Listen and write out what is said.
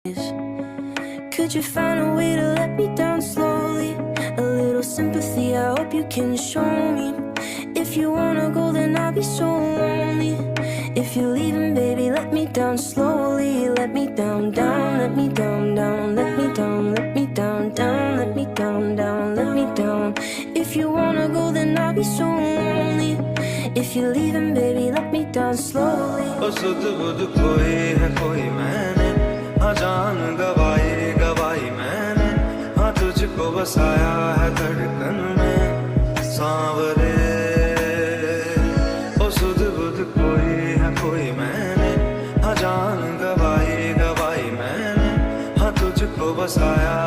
Could you find a way to let me down slowly? A little sympathy, I hope you can show me. If you wanna go, then I'll be so lonely. If you're leaving, baby, let me down slowly. Let me down, down, let me down, down, let me down, let me down, down, let me down, down, let me down. If you wanna go, then I'll be so lonely. If you're leaving, baby, let me down slowly. ओ सुध बुध कोई है कोई मैंने, हाँ जान गवाई गवाई मैंने, हाँ तुझको बसाया है धड़कन में सांवरे। ओ सुध बुध कोई है कोई मैंने, हाँ जान गवाई गवाई मैंने, हाँ तुझको बसाया